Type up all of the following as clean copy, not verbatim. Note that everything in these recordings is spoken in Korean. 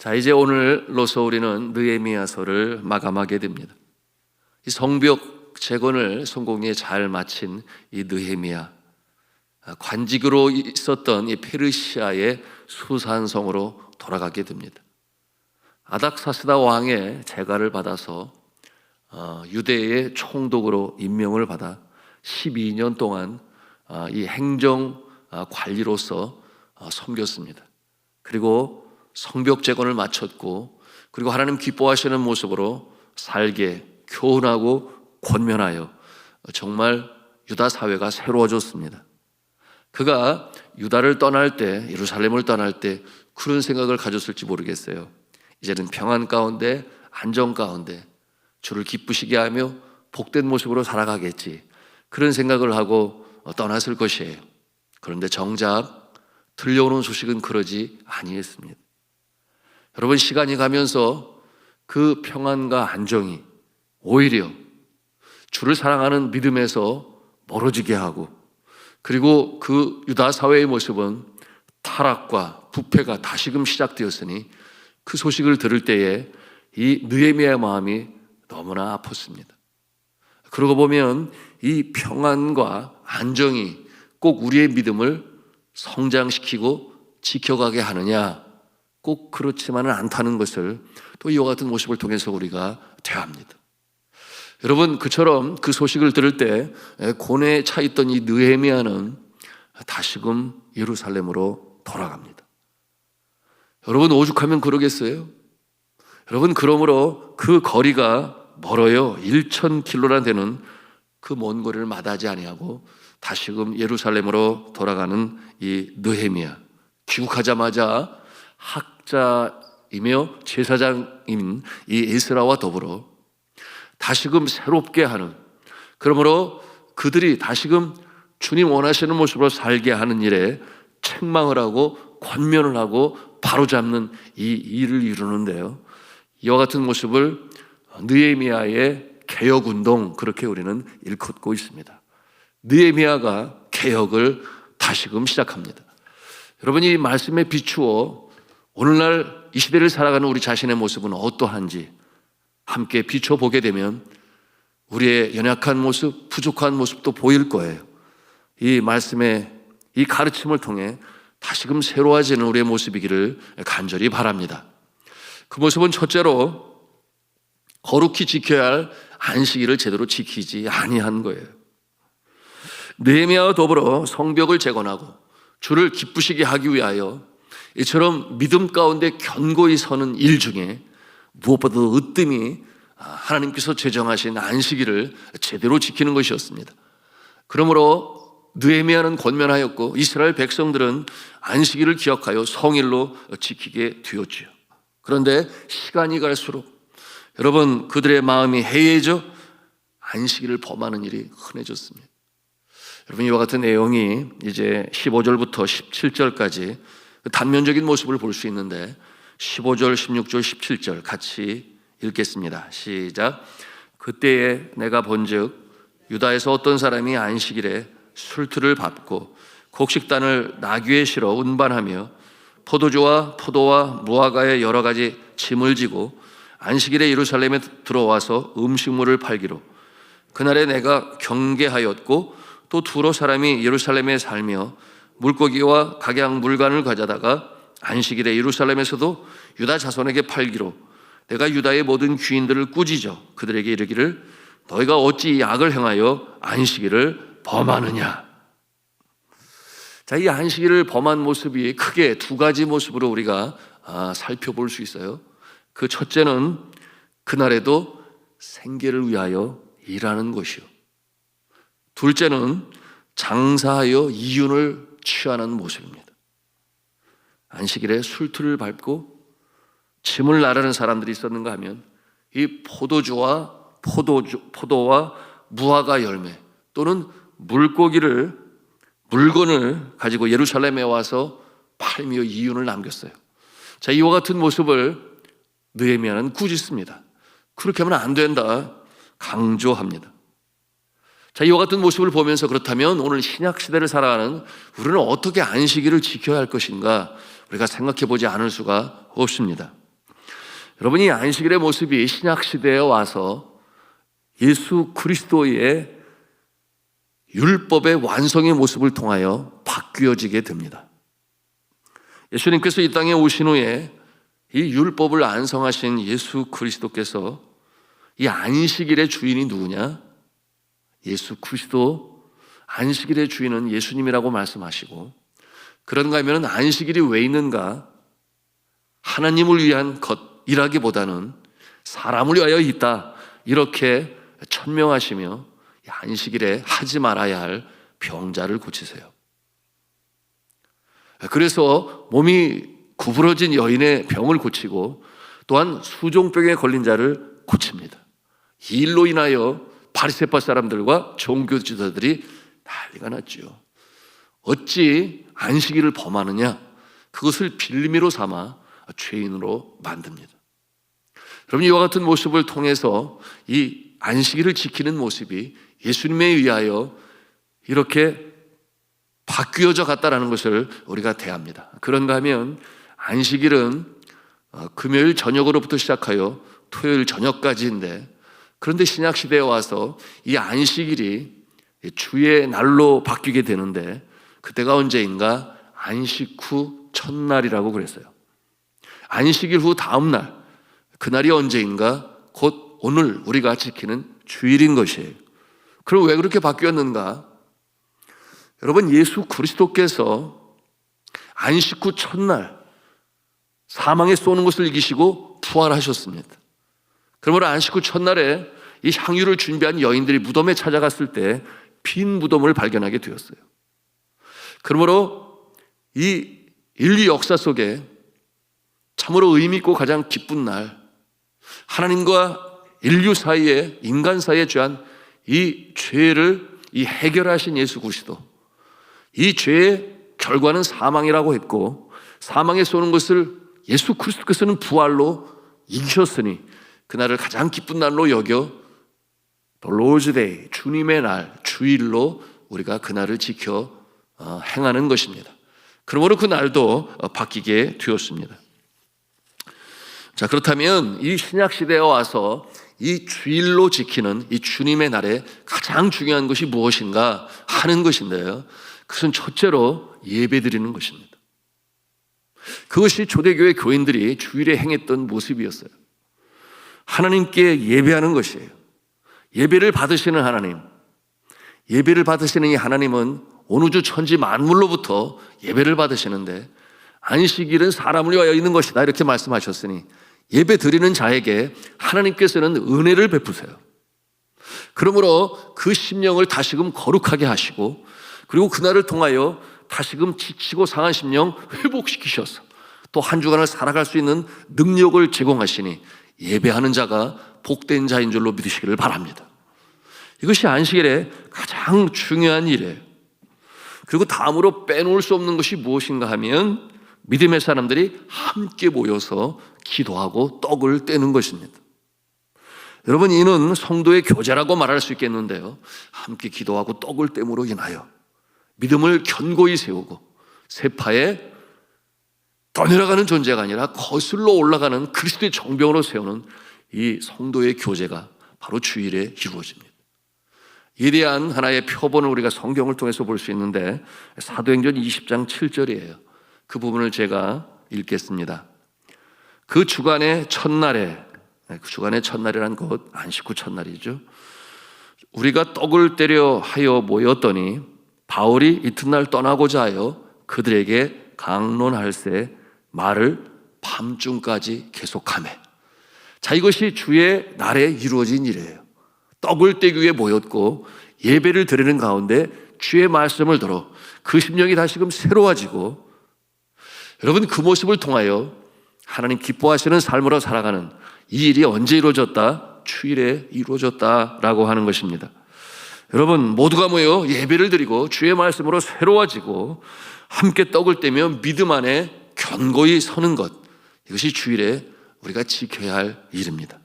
자, 이제 오늘로서 우리는 느헤미야서를 마감하게 됩니다. 이 성벽 재건을 성공에 잘 마친 이 느헤미야, 관직으로 있었던 이 페르시아의 수산성으로 돌아가게 됩니다. 아닥사스다 왕의 재가를 받아서 유대의 총독으로 임명을 받아 12년 동안 이 행정 관리로서 섬겼습니다. 그리고 성벽 재건을 마쳤고, 그리고 하나님 기뻐하시는 모습으로 살게 교훈하고 권면하여 정말 유다 사회가 새로워졌습니다. 그가 유다를 떠날 때, 예루살렘을 떠날 때 그런 생각을 가졌을지 모르겠어요. 이제는 평안 가운데, 안정 가운데 주를 기쁘시게 하며 복된 모습으로 살아가겠지, 그런 생각을 하고 떠났을 것이에요. 그런데 정작 들려오는 소식은 그러지 아니했습니다. 여러분, 시간이 가면서 그 평안과 안정이 오히려 주를 사랑하는 믿음에서 멀어지게 하고, 그리고 그 유다 사회의 모습은 타락과 부패가 다시금 시작되었으니 그 소식을 들을 때에 이 느헤미야의 마음이 너무나 아팠습니다. 그러고 보면 이 평안과 안정이 꼭 우리의 믿음을 성장시키고 지켜가게 하느냐? 꼭 그렇지만은 않다는 것을 또 이와 같은 모습을 통해서 우리가 대합니다. 여러분, 그처럼 그 소식을 들을 때 고뇌에 차 있던 이 느헤미야는 다시금 예루살렘으로 돌아갑니다. 여러분, 오죽하면 그러겠어요? 여러분, 그러므로 그 거리가 멀어요. 1,000km나 되는 그 먼 거리를 마다하지 아니하고 다시금 예루살렘으로 돌아가는 이 느헤미야, 귀국하자마자 학자이며 제사장인 이 에스라와 더불어 다시금 새롭게 하는, 그러므로 그들이 다시금 주님 원하시는 모습으로 살게 하는 일에 책망을 하고 권면을 하고 바로잡는 이 일을 이루는데요, 이와 같은 모습을 느헤미야의 개혁운동, 그렇게 우리는 일컫고 있습니다. 느헤미야가 개혁을 다시금 시작합니다. 여러분, 이 말씀에 비추어 오늘날 이 시대를 살아가는 우리 자신의 모습은 어떠한지 함께 비춰보게 되면 우리의 연약한 모습, 부족한 모습도 보일 거예요. 이 말씀의 이 가르침을 통해 다시금 새로워지는 우리의 모습이기를 간절히 바랍니다. 그 모습은 첫째로 거룩히 지켜야 할 안식일을 제대로 지키지 아니한 거예요. 느헤미야와 더불어 성벽을 재건하고 주를 기쁘시게 하기 위하여 이처럼 믿음 가운데 견고히 서는 일 중에 무엇보다도 으뜸이 하나님께서 제정하신 안식일을 제대로 지키는 것이었습니다. 그러므로 느헤미야는 권면하였고 이스라엘 백성들은 안식일을 기억하여 성일로 지키게 되었지요. 그런데 시간이 갈수록 여러분, 그들의 마음이 해이해져 안식일을 범하는 일이 흔해졌습니다. 여러분, 이와 같은 내용이 이제 15절부터 17절까지 단면적인 모습을 볼 수 있는데 15절, 16절, 17절 같이 읽겠습니다. 시작. 그때에 내가 본즉 유다에서 어떤 사람이 안식일에 술틀을 밟고 곡식단을 나귀에 실어 운반하며 포도주와 포도와 무화과의 여러 가지 짐을 지고 안식일에 예루살렘에 들어와서 음식물을 팔기로, 그날에 내가 경계하였고 또 두로 사람이 예루살렘에 살며 물고기와 각양 물건을 가져다가 안식일에 예루살렘에서도 유다 자손에게 팔기로, 내가 유다의 모든 귀인들을 꾸짖어 그들에게 이르기를 너희가 어찌 이 악을 행하여 안식일을 범하느냐. 자, 이 안식일을 범한 모습이 크게 두 가지 모습으로 우리가 살펴볼 수 있어요. 그 첫째는 그날에도 생계를 위하여 일하는 것이요, 둘째는 장사하여 이윤을 취하는 모습입니다. 안식일에 술틀을 밟고 짐을 나르는 사람들이 있었는가 하면 이 포도와 무화과 열매 또는 물건을 가지고 예루살렘에 와서 팔며 이윤을 남겼어요. 자, 이와 같은 모습을 느헤미야는 꾸짖습니다. 그렇게 하면 안 된다, 강조합니다. 자, 이와 같은 모습을 보면서 그렇다면 오늘 신약 시대를 살아가는 우리는 어떻게 안식일을 지켜야 할 것인가 우리가 생각해 보지 않을 수가 없습니다. 여러분이 안식일의 모습이 신약 시대에 와서 예수 그리스도의 율법의 완성의 모습을 통하여 바뀌어지게 됩니다. 예수님께서 이 땅에 오신 후에 이 율법을 완성하신 예수 그리스도께서 이 안식일의 주인이 누구냐? 예수 그리스도. 안식일의 주인은 예수님이라고 말씀하시고, 그런가 하면 안식일이 왜 있는가? 하나님을 위한 것이라기보다는 사람을 위하여 있다, 이렇게 천명하시며 안식일에 하지 말아야 할 병자를 고치세요. 그래서 몸이 구부러진 여인의 병을 고치고 또한 수종병에 걸린 자를 고칩니다. 이 일로 인하여 바리새파 사람들과 종교 지도자들이 난리가 났지요. 어찌 안식일을 범하느냐? 그것을 빌미로 삼아 죄인으로 만듭니다. 여러분, 이와 같은 모습을 통해서 이 안식일을 지키는 모습이 예수님에 의하여 이렇게 바뀌어져 갔다라는 것을 우리가 대합니다. 그런가 하면 안식일은 금요일 저녁으로부터 시작하여 토요일 저녁까지인데, 그런데 신약 시대에 와서 이 안식일이 주의 날로 바뀌게 되는데, 그때가 언제인가? 안식 후 첫날이라고 그랬어요. 안식일 후 다음 날, 그날이 언제인가? 곧 오늘 우리가 지키는 주일인 것이에요. 그럼 왜 그렇게 바뀌었는가? 여러분, 예수 그리스도께서 안식 후 첫날 사망에 쏘는 것을 이기시고 부활하셨습니다. 그러므로 안식 후 첫날에 이 향유를 준비한 여인들이 무덤에 찾아갔을 때 빈 무덤을 발견하게 되었어요. 그러므로 이 인류 역사 속에 참으로 의미 있고 가장 기쁜 날, 하나님과 인류 사이에, 인간 사이에 죄한 이 죄를 해결하신 예수 그리스도, 이 죄의 결과는 사망이라고 했고, 사망에 쏘는 것을 예수 그리스도께서는 부활로 이기셨으니 그날을 가장 기쁜 날로 여겨 Lord's Day, 주님의 날, 주일로 우리가 그날을 지켜 행하는 것입니다. 그러므로 그 날도 바뀌게 되었습니다. 자, 그렇다면 이 신약 시대에 와서 이 주일로 지키는 이 주님의 날에 가장 중요한 것이 무엇인가 하는 것인데요, 그것은 첫째로 예배 드리는 것입니다. 그것이 초대교회 교인들이 주일에 행했던 모습이었어요. 하나님께 예배하는 것이에요. 예배를 받으시는 하나님, 예배를 받으시는 이 하나님은 온 우주 천지 만물로부터 예배를 받으시는데, 안식일은 사람을 위하여 있는 것이다, 이렇게 말씀하셨으니 예배 드리는 자에게 하나님께서는 은혜를 베푸세요. 그러므로 그 심령을 다시금 거룩하게 하시고, 그리고 그날을 통하여 다시금 지치고 상한 심령 회복시키셔서 또 한 주간을 살아갈 수 있는 능력을 제공하시니 예배하는 자가 복된 자인 줄로 믿으시기를 바랍니다. 이것이 안식일의 가장 중요한 일이에요. 그리고 다음으로 빼놓을 수 없는 것이 무엇인가 하면 믿음의 사람들이 함께 모여서 기도하고 떡을 떼는 것입니다. 여러분, 이는 성도의 교제라고 말할 수 있겠는데요, 함께 기도하고 떡을 떼므로 인하여 믿음을 견고히 세우고 세파에 떠내려가는 존재가 아니라 거슬러 올라가는 그리스도의 정병으로 세우는 이 성도의 교제가 바로 주일에 이루어집니다. 이에 대한 하나의 표본을 우리가 성경을 통해서 볼 수 있는데, 사도행전 20장 7절이에요. 그 부분을 제가 읽겠습니다. 그 주간의 첫날에, 그 주간의 첫날이란 것 안식 후 첫날이죠. 우리가 떡을 떼려 하여 모였더니 바울이 이튿날 떠나고자 하여 그들에게 강론할새 말을 밤중까지 계속하며. 자, 이것이 주의 날에 이루어진 일이에요. 떡을 떼기 위해 모였고 예배를 드리는 가운데 주의 말씀을 들어 그 심령이 다시금 새로워지고, 여러분, 그 모습을 통하여 하나님 기뻐하시는 삶으로 살아가는 이 일이 언제 이루어졌다? 주일에 이루어졌다라고 하는 것입니다. 여러분, 모두가 모여 예배를 드리고 주의 말씀으로 새로워지고 함께 떡을 떼며 믿음 안에 견고히 서는 것, 이것이 주일에 우리가 지켜야 할 일입니다.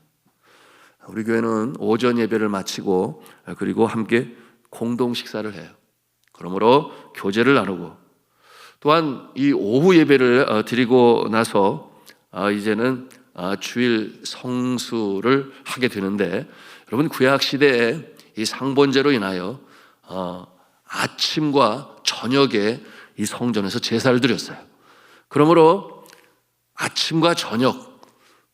우리 교회는 오전 예배를 마치고 그리고 함께 공동 식사를 해요. 그러므로 교제를 나누고, 또한 이 오후 예배를 드리고 나서 이제는 주일 성수를 하게 되는데, 여러분 구약 시대에 이 상번제로 인하여 아침과 저녁에 이 성전에서 제사를 드렸어요. 그러므로 아침과 저녁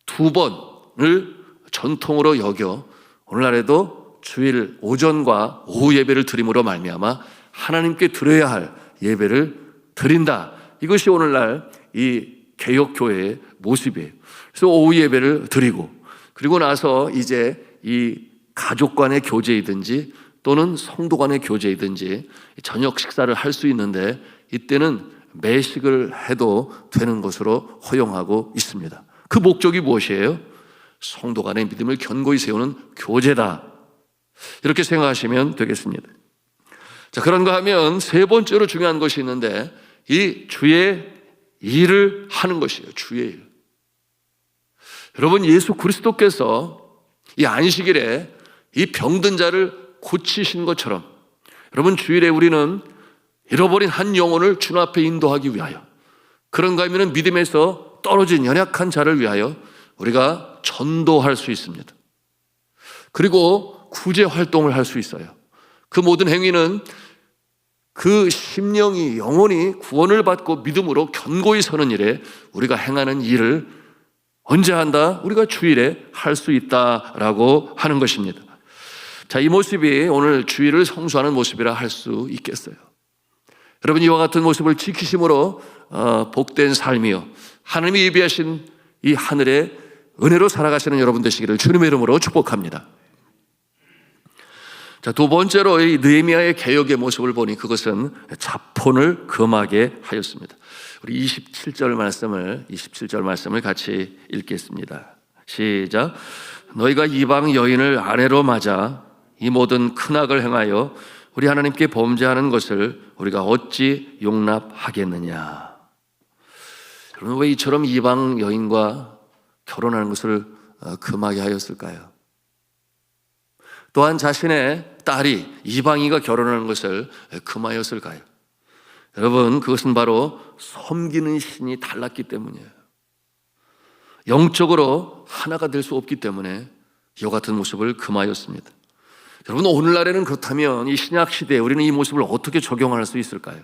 두 번을 전통으로 여겨 오늘날에도 주일 오전과 오후 예배를 드림으로 말미암아 하나님께 드려야 할 예배를 드린다. 이것이 오늘날 이 개혁교회의 모습이에요. 그래서 오후 예배를 드리고, 그리고 나서 이제 이 가족 간의 교제이든지 또는 성도 간의 교제이든지 저녁 식사를 할 수 있는데, 이때는 매식을 해도 되는 것으로 허용하고 있습니다. 그 목적이 무엇이에요? 성도 간의 믿음을 견고히 세우는 교제다, 이렇게 생각하시면 되겠습니다. 자, 그런가 하면 세 번째로 중요한 것이 있는데, 이 주의 일을 하는 것이에요. 주의 일. 여러분, 예수 그리스도께서 이 안식일에 이 병든 자를 고치신 것처럼, 여러분 주일에 우리는 잃어버린 한 영혼을 주님 앞에 인도하기 위하여, 그런가 하면 믿음에서 떨어진 연약한 자를 위하여 우리가 전도할 수 있습니다. 그리고 구제 활동을 할 수 있어요. 그 모든 행위는 그 심령이 영혼이 구원을 받고 믿음으로 견고히 서는 일에 우리가 행하는 일을 언제 한다? 우리가 주일에 할 수 있다라고 하는 것입니다. 자, 이 모습이 오늘 주일을 성수하는 모습이라 할 수 있겠어요. 여러분, 이와 같은 모습을 지키심으로 복된 삶이요, 하나님이 예비하신 이 하늘의 은혜로 살아가시는 여러분 되시기를 주님의 이름으로 축복합니다. 자, 두 번째로 이 느헤미야의 개혁의 모습을 보니 그것은 자폰을 금하게 하였습니다. 우리 27절 말씀을 같이 읽겠습니다. 시작. 너희가 이방 여인을 아내로 맞아 이 모든 큰 악을 행하여 우리 하나님께 범죄하는 것을 우리가 어찌 용납하겠느냐. 여러분, 왜 이처럼 이방 여인과 결혼하는 것을 금하게 하였을까요? 또한 자신의 딸이 이방인과 결혼하는 것을 금하였을까요? 여러분, 그것은 바로 섬기는 신이 달랐기 때문이에요. 영적으로 하나가 될 수 없기 때문에 이와 같은 모습을 금하였습니다. 여러분, 오늘날에는 그렇다면 이 신약 시대에 우리는 이 모습을 어떻게 적용할 수 있을까요?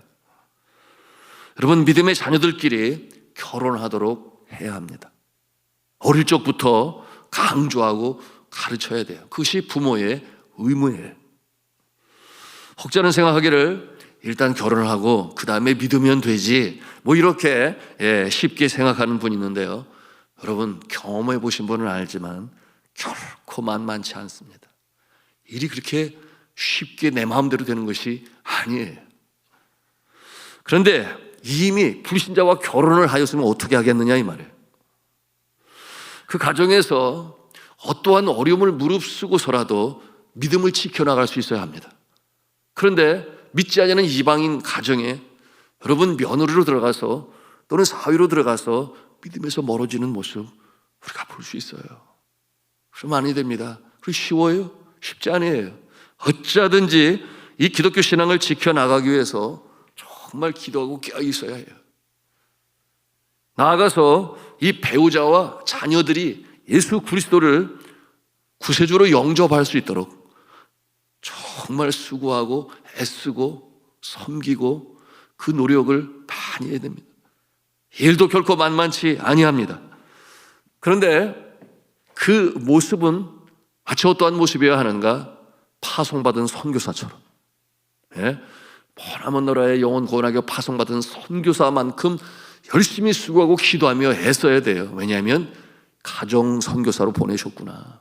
여러분, 믿음의 자녀들끼리 결혼하도록 해야 합니다. 어릴 적부터 강조하고 가르쳐야 돼요. 그것이 부모의 의무예요. 혹자는 생각하기를 일단 결혼을 하고 그 다음에 믿으면 되지, 뭐 이렇게 쉽게 생각하는 분이 있는데요, 여러분, 경험해 보신 분은 알지만 결코 만만치 않습니다. 일이 그렇게 쉽게 내 마음대로 되는 것이 아니에요. 그런데 이미 불신자와 결혼을 하였으면 어떻게 하겠느냐 이 말이에요. 그 가정에서 어떠한 어려움을 무릅쓰고서라도 믿음을 지켜나갈 수 있어야 합니다. 그런데 믿지 않는 이방인 가정에 여러분 며느리로 들어가서 또는 사위로 들어가서 믿음에서 멀어지는 모습 우리가 볼 수 있어요. 그럼 아니 됩니다. 그리고 쉬워요? 쉽지 않아요. 어찌하든지 이 기독교 신앙을 지켜나가기 위해서 정말 기도하고 깨어 있어야 해요. 나아가서 이 배우자와 자녀들이 예수 그리스도를 구세주로 영접할 수 있도록 정말 수고하고 애쓰고 섬기고 그 노력을 많이 해야 됩니다. 일도 결코 만만치 아니합니다. 그런데 그 모습은 마치 어떠한 모습이어야 하는가? 파송받은 선교사처럼, 머나먼 나라의 영혼 구원하기 파송받은 선교사만큼 열심히 수고하고 기도하며 애써야 돼요. 왜냐하면 가정 선교사로 보내셨구나.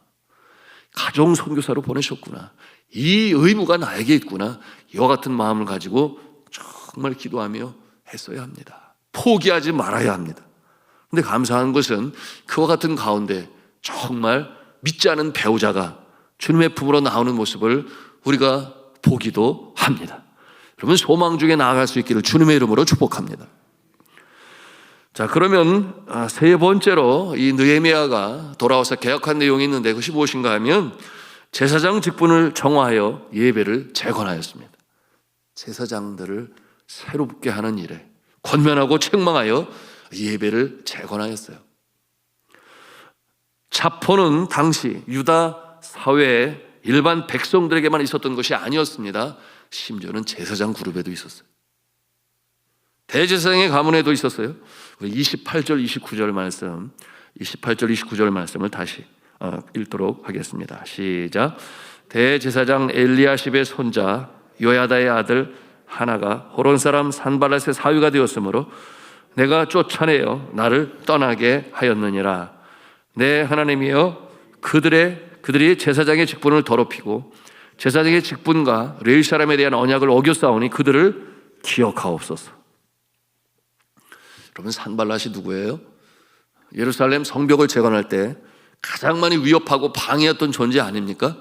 가정 선교사로 보내셨구나. 이 의무가 나에게 있구나. 이와 같은 마음을 가지고 정말 기도하며 했어야 합니다. 포기하지 말아야 합니다. 그런데 감사한 것은 그와 같은 가운데 정말 믿지 않은 배우자가 주님의 품으로 나오는 모습을 우리가 보기도 합니다. 여러분, 소망 중에 나아갈 수 있기를 주님의 이름으로 축복합니다. 자, 그러면 세 번째로 이 느헤미야가 돌아와서 개혁한 내용이 있는데 그것이 무엇인가 하면 제사장 직분을 정화하여 예배를 재건하였습니다. 제사장들을 새롭게 하는 일에 권면하고 책망하여 예배를 재건하였어요. 자포는 당시 유다 사회에 일반 백성들에게만 있었던 것이 아니었습니다. 심지어는 제사장 그룹에도 있었어요. 대제사장의 가문에도 있었어요. 28절, 29절 말씀, 28절, 29절 말씀을 다시 읽도록 하겠습니다. 시작. 대제사장 엘리야십의 손자 요야다의 아들 하나가 호론 사람 산발랏의 사위가 되었으므로 내가 쫓아내어 나를 떠나게 하였느니라. 내 하나님이여, 그들이 제사장의 직분을 더럽히고 제사장의 직분과 레위 사람에 대한 언약을 어겼사오니 그들을 기억하옵소서. 여러분, 산발랏이 누구예요? 예루살렘 성벽을 재건할 때 가장 많이 위협하고 방해했던 존재 아닙니까?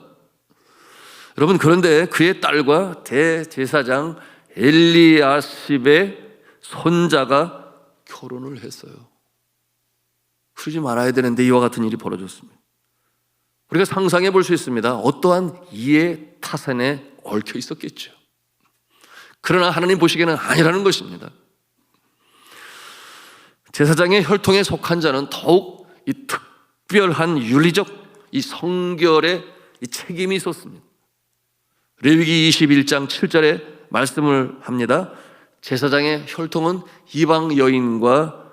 여러분, 그런데 그의 딸과 대제사장 엘리야십의 손자가 결혼을 했어요. 그러지 말아야 되는데 이와 같은 일이 벌어졌습니다. 우리가 상상해 볼 수 있습니다. 어떠한 이해 타산에 얽혀 있었겠죠. 그러나 하나님 보시기에는 아니라는 것입니다. 제사장의 혈통에 속한 자는 더욱 이 특별한 윤리적 이 성결의 이 책임이 있었습니다. 레위기 21장 7절에 말씀을 합니다. 제사장의 혈통은 이방 여인과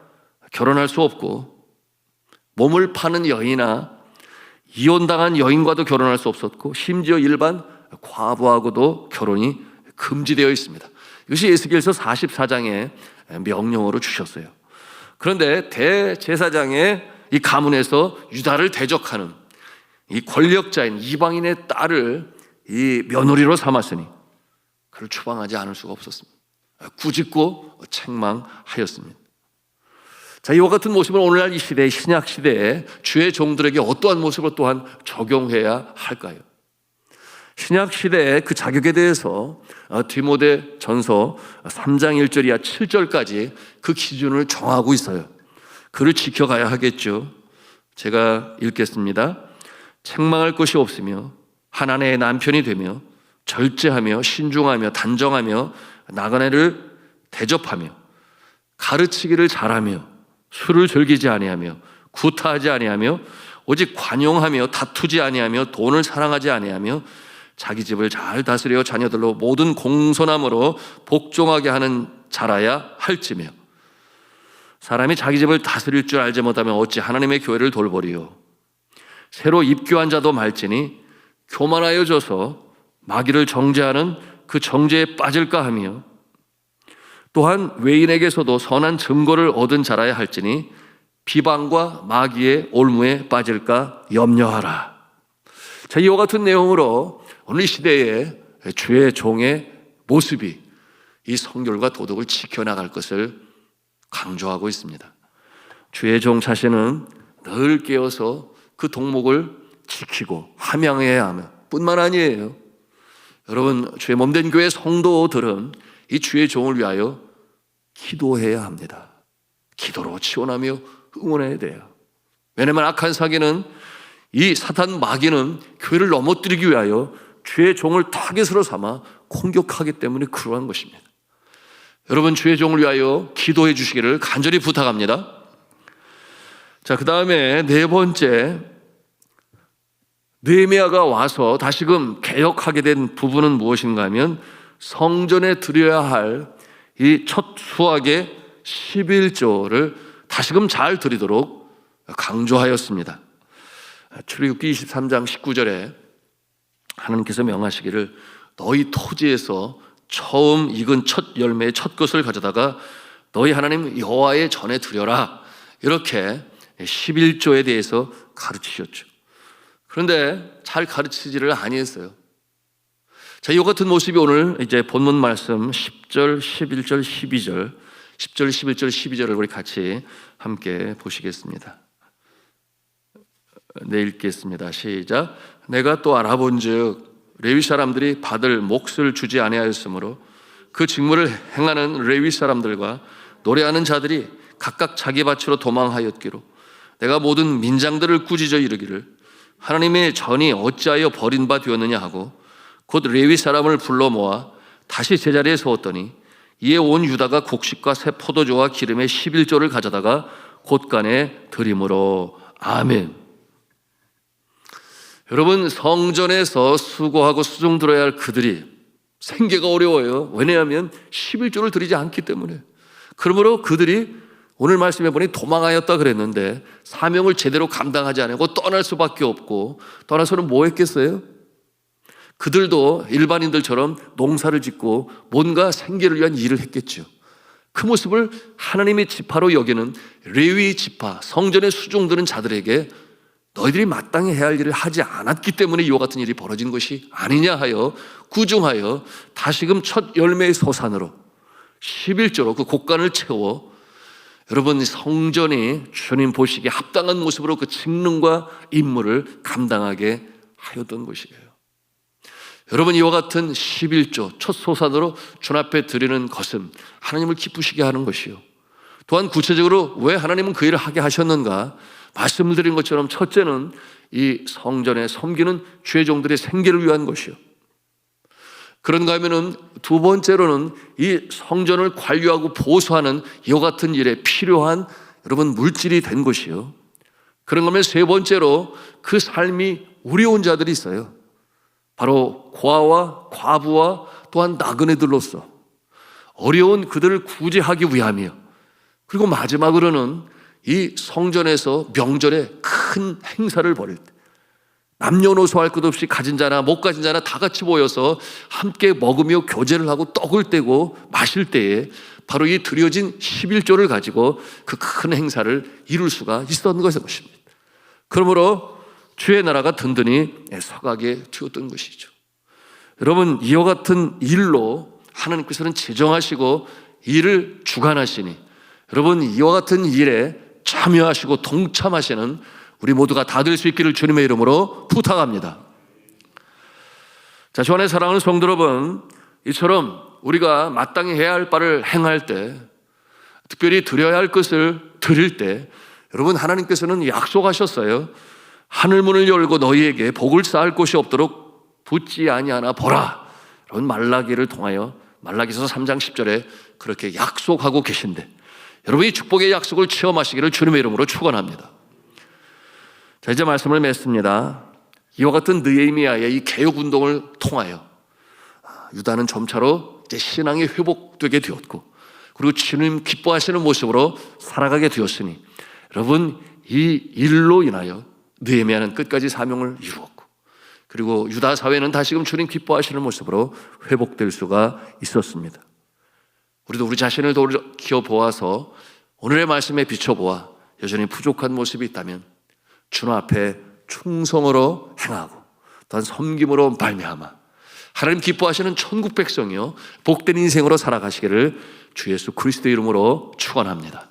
결혼할 수 없고 몸을 파는 여인이나 이혼당한 여인과도 결혼할 수 없었고 심지어 일반 과부하고도 결혼이 금지되어 있습니다. 이것이 에스겔서 44장의 명령으로 주셨어요. 그런데 대제사장의 이 가문에서 유다를 대적하는 이 권력자인 이방인의 딸을 이 며느리로 삼았으니 그를 추방하지 않을 수가 없었습니다. 꾸짖고 책망하였습니다. 자, 이와 같은 모습을 오늘날 이 시대의 신약 시대에 주의 종들에게 어떠한 모습으로 또한 적용해야 할까요? 신약 시대의 그 자격에 대해서 디모데 전서 3장 1절 이하 7절까지 그 기준을 정하고 있어요. 그를 지켜가야 하겠죠. 제가 읽겠습니다. 책망할 것이 없으며 한 아내의 남편이 되며 절제하며 신중하며 단정하며 나그네를 대접하며 가르치기를 잘하며 술을 즐기지 아니하며 구타하지 아니하며 오직 관용하며 다투지 아니하며 돈을 사랑하지 아니하며 자기 집을 잘 다스려 자녀들로 모든 공손함으로 복종하게 하는 자라야 할지며 사람이 자기 집을 다스릴 줄 알지 못하면 어찌 하나님의 교회를 돌보리요. 새로 입교한 자도 말지니 교만하여져서 마귀를 정죄하는 그 정죄에 빠질까 하며 또한 외인에게서도 선한 증거를 얻은 자라야 할지니 비방과 마귀의 올무에 빠질까 염려하라. 자, 이와 같은 내용으로 오늘 시대에 주의 종의 모습이 이 성결과 도덕을 지켜나갈 것을 강조하고 있습니다. 주의 종 자신은 늘 깨어서 그 동목을 지키고 함양해야 하며 뿐만 아니에요. 여러분, 주의 몸된 교회 성도들은 이 주의 종을 위하여 기도해야 합니다. 기도로 지원하며 응원해야 돼요. 왜냐하면 악한 사기는 이 사탄 마귀는 교회를 넘어뜨리기 위하여 주의 종을 타겟으로 삼아 공격하기 때문에 그러한 것입니다. 여러분, 주의 종을 위하여 기도해 주시기를 간절히 부탁합니다. 자, 그 다음에 네 번째, 느헤미야가 와서 다시금 개혁하게 된 부분은 무엇인가 하면 성전에 드려야 할 이 첫 수확의 11조를 다시금 잘 드리도록 강조하였습니다. 출애굽기 23장 19절에 하나님께서 명하시기를 너희 토지에서 처음 익은 첫 열매의 첫 것을 가져다가 너희 하나님 여호와의 전에 드려라, 이렇게 11조에 대해서 가르치셨죠. 그런데 잘 가르치지를 아니했어요. 자, 이 같은 모습이 오늘 이제 본문 말씀 10절, 11절, 12절, 10절, 11절, 12절을 우리 같이 함께 보시겠습니다. 네, 읽겠습니다. 시작. 내가 또 알아본즉 레위 사람들이 받을 몫을 주지 아니하였으므로 그 직무를 행하는 레위 사람들과 노래하는 자들이 각각 자기 밭으로 도망하였기로 내가 모든 민장들을 꾸짖어 이르기를 하나님의 전이 어찌하여 버린 바 되었느냐 하고 곧 레위 사람을 불러 모아 다시 제자리에 세웠더니 이에 온 유다가 곡식과 새 포도주와 기름의 11조를 가져다가 곳간에 드림으로 아멘. 여러분, 성전에서 수고하고 수종 들어야 할 그들이 생계가 어려워요. 왜냐하면 11조를 드리지 않기 때문에. 그러므로 그들이 오늘 말씀해 보니 도망하였다 그랬는데 사명을 제대로 감당하지 않고 떠날 수밖에 없고, 떠나서는 뭐 했겠어요? 그들도 일반인들처럼 농사를 짓고 뭔가 생계를 위한 일을 했겠죠. 그 모습을 하나님의 지파로 여기는 레위 지파, 성전의 수종드는 자들에게 너희들이 마땅히 해야 할 일을 하지 않았기 때문에 이와 같은 일이 벌어진 것이 아니냐 하여 구중하여 다시금 첫 열매의 소산으로 11조로 그 곡간을 채워 여러분 성전이 주님 보시기에 합당한 모습으로 그 직능과 임무를 감당하게 하였던 것이에요. 여러분, 이와 같은 11조 첫 소산으로 주 앞에 드리는 것은 하나님을 기쁘시게 하는 것이요, 또한 구체적으로 왜 하나님은 그 일을 하게 하셨는가 말씀드린 것처럼 첫째는 이 성전에 섬기는 주의 종들의 생계를 위한 것이요, 그런가 하면은 두 번째로는 이 성전을 관리하고 보수하는 이와 같은 일에 필요한 여러분 물질이 된 것이요, 그런가 하면 세 번째로 그 삶이 어려운 자들이 있어요. 바로 고아와 과부와 또한 나그네들로서 어려운 그들을 구제하기 위함이요, 그리고 마지막으로는 이 성전에서 명절에 큰 행사를 벌일 때 남녀노소 할 것 없이 가진 자나 못 가진 자나 다 같이 모여서 함께 먹으며 교제를 하고 떡을 떼고 마실 때에 바로 이 드려진 11조를 가지고 그 큰 행사를 이룰 수가 있었던 것입니다. 그러므로 주의 나라가 든든히 서가게 되었던 것이죠. 여러분, 이와 같은 일로 하나님께서는 제정하시고 일을 주관하시니 여러분 이와 같은 일에 참여하시고 동참하시는 우리 모두가 다 될 수 있기를 주님의 이름으로 부탁합니다. 자, 주 안에 사랑하는 성도 여러분, 이처럼 우리가 마땅히 해야 할 바를 행할 때, 특별히 드려야 할 것을 드릴 때 여러분 하나님께서는 약속하셨어요. 하늘문을 열고 너희에게 복을 쌓을 곳이 없도록 붙지 아니하나 보라. 이런 말라기를 통하여 말라기서 3장 10절에 그렇게 약속하고 계신데 여러분이 축복의 약속을 체험하시기를 주님의 이름으로 축원합니다. 자, 이제 말씀을 맺습니다. 이와 같은 느헤미야의 이 개혁운동을 통하여 유다는 점차로 이제 신앙이 회복되게 되었고, 그리고 주님 기뻐하시는 모습으로 살아가게 되었으니 여러분 이 일로 인하여 느헤미야는 끝까지 사명을 이루었고, 그리고 유다 사회는 다시금 주님 기뻐하시는 모습으로 회복될 수가 있었습니다. 우리도 우리 자신을 돌이켜 보아서 오늘의 말씀에 비춰보아 여전히 부족한 모습이 있다면 주님 앞에 충성으로 행하고 또한 섬김으로 말미암아 하나님 기뻐하시는 천국 백성이요 복된 인생으로 살아가시기를 주 예수 그리스도의 이름으로 축원합니다.